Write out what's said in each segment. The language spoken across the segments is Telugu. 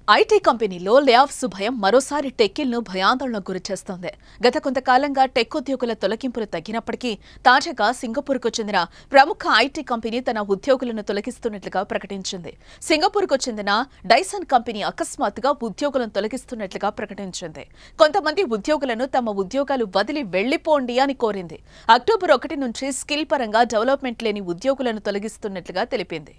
ఐటీ కంపెనీలో లేఆఫ్స్ భయం మరోసారి టెక్కిల్ను భయాందోళనకు గురిచేస్తోంది. గత కొంతకాలంగా టెక్ ఉద్యోగుల తొలగింపులు తగ్గినప్పటికీ తాజాగా సింగపూర్కు చెందిన ప్రముఖ ఐటీ కంపెనీ తన ఉద్యోగులను తొలగిస్తున్నట్లుగా ప్రకటించింది. సింగపూర్కు చెందిన డైసన్ కంపెనీ అకస్మాత్తుగా ఉద్యోగులను తొలగిస్తున్నట్లుగా ప్రకటించింది. కొంతమంది ఉద్యోగులను తమ ఉద్యోగాలు వదిలి వెళ్లిపోండి అని కోరింది. అక్టోబర్ 1 నుంచి స్కిల్ పరంగా డెవలప్మెంట్ లేని ఉద్యోగులను తొలగిస్తున్నట్లుగా తెలిపింది.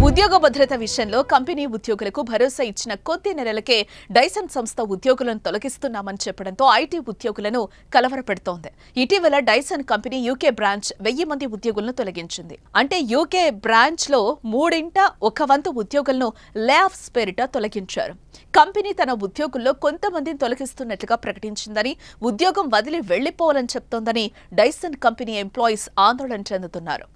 ఉద్యోగ భద్రత విషయంలో కంపెనీ ఉద్యోగులకు భరోసా ఇచ్చిన కొద్ది నెలలకే డైసన్ సంస్థ ఉద్యోగులను తొలగిస్తున్నామని చెప్పడంతో ఐటీ ఉద్యోగులను కలవరపెడుతోంది. ఇటీవల డైసన్ కంపెనీ యూకే బ్రాంచ్ 1000 మంది ఉద్యోగులను తొలగించింది. అంటే యూకే బ్రాంచ్ లో 1/3 ఉద్యోగులను లేఆఫ్స్ పేరిట తొలగించారు. కంపెనీ తన ఉద్యోగుల్లో కొంతమందిని తొలగిస్తున్నట్లుగా ప్రకటించిందని, ఉద్యోగం వదిలి వెళ్లిపోవాలని చెప్తోందని డైసన్ కంపెనీ ఎంప్లాయీస్ ఆందోళన చెందుతున్నారు.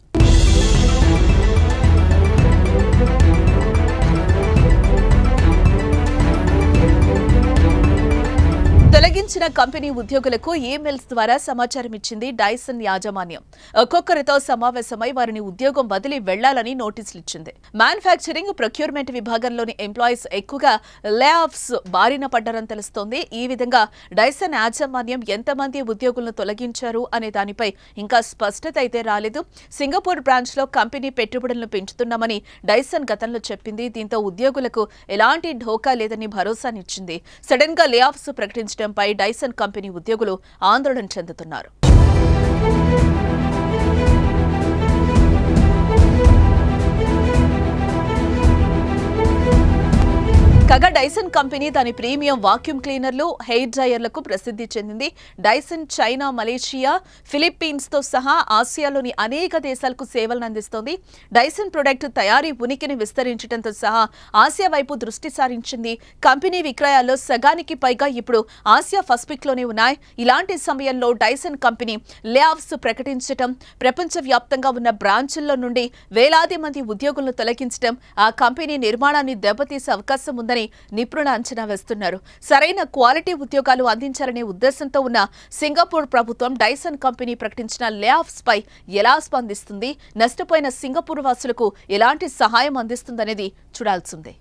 తొలగించిన కంపెనీ ఉద్యోగులకు ఈమెయిల్స్ ద్వారా సమాచారం ఇచ్చింది డైసన్ యాజమాన్యం. ఒక్కొక్కరితో సమావేశమై వారిని ఉద్యోగం వదిలి వెళ్లాలని నోటీసులు ఇచ్చింది. మ్యానుఫ్యాక్చరింగ్, ప్రొక్యూర్మెంట్ విభాగంలోని ఎంప్లాయీస్ ఎక్కువగా లేఆఫ్స్ బారిన పడ్డారని తెలుస్తోంది. ఈ విధంగా డైసన్ యాజమాన్యం ఎంతమంది ఉద్యోగులను తొలగించారు అనే దానిపై ఇంకా స్పష్టత అయితే రాలేదు. సింగపూర్ బ్రాంచ్ లో కంపెనీ పెట్టుబడులను పెంచుతున్నామని డైసన్ గతంలో చెప్పింది. దీంతో ఉద్యోగులకు ఎలాంటి ఢోకా లేదని భరోసానిచ్చింది. సడన్ గా లేఆఫ్స్ ప్రకటించడంపై డైసన్ కంపెనీ ఉద్యోగులు ఆందోళన చెందుతున్నారు. కాగా డైసన్ కంపెనీ దాని ప్రీమియం వాక్యూమ్ క్లీనర్లు, హెయిర్ డ్రైయర్లకు ప్రసిద్ధి చెందింది. డైసన్ చైనా, మలేషియా, ఫిలిప్పీన్స్ తో సహా ఆసియాలోని అనేక దేశాలకు సేవలను అందిస్తోంది. డైసన్ ప్రొడక్ట్ తయారీ ఉనికిని విస్తరించడంతో సహా ఆసియా వైపు దృష్టి సారించింది. కంపెనీ విక్రయాల్లో సగానికి పైగా ఇప్పుడు ఆసియా పసిఫిక్ లోనే ఉన్నాయి. ఇలాంటి సమయంలో డైసన్ కంపెనీ లేఆఫ్స్ ప్రకటించడం, ప్రపంచవ్యాప్తంగా ఉన్న బ్రాంచుల్లో నుండి వేలాది మంది ఉద్యోగులను తొలగించడం ఆ కంపెనీ నిర్మాణాన్ని దెబ్బతీసే అవకాశం ఉందని నిపుణులు అంచనా వేస్తున్నారు. సరైన క్వాలిటీ ఉద్యోగాలు అందించాలనే ఉద్దేశంతో ఉన్న సింగపూర్ ప్రభుత్వం డైసన్ కంపెనీ ప్రకటించిన లేఆఫ్స్ పై ఎలా స్పందిస్తుంది, నష్టపోయిన సింగపూర్ వాసులకు ఎలాంటి సహాయం అందిస్తుందనేది చూడాల్సిందే.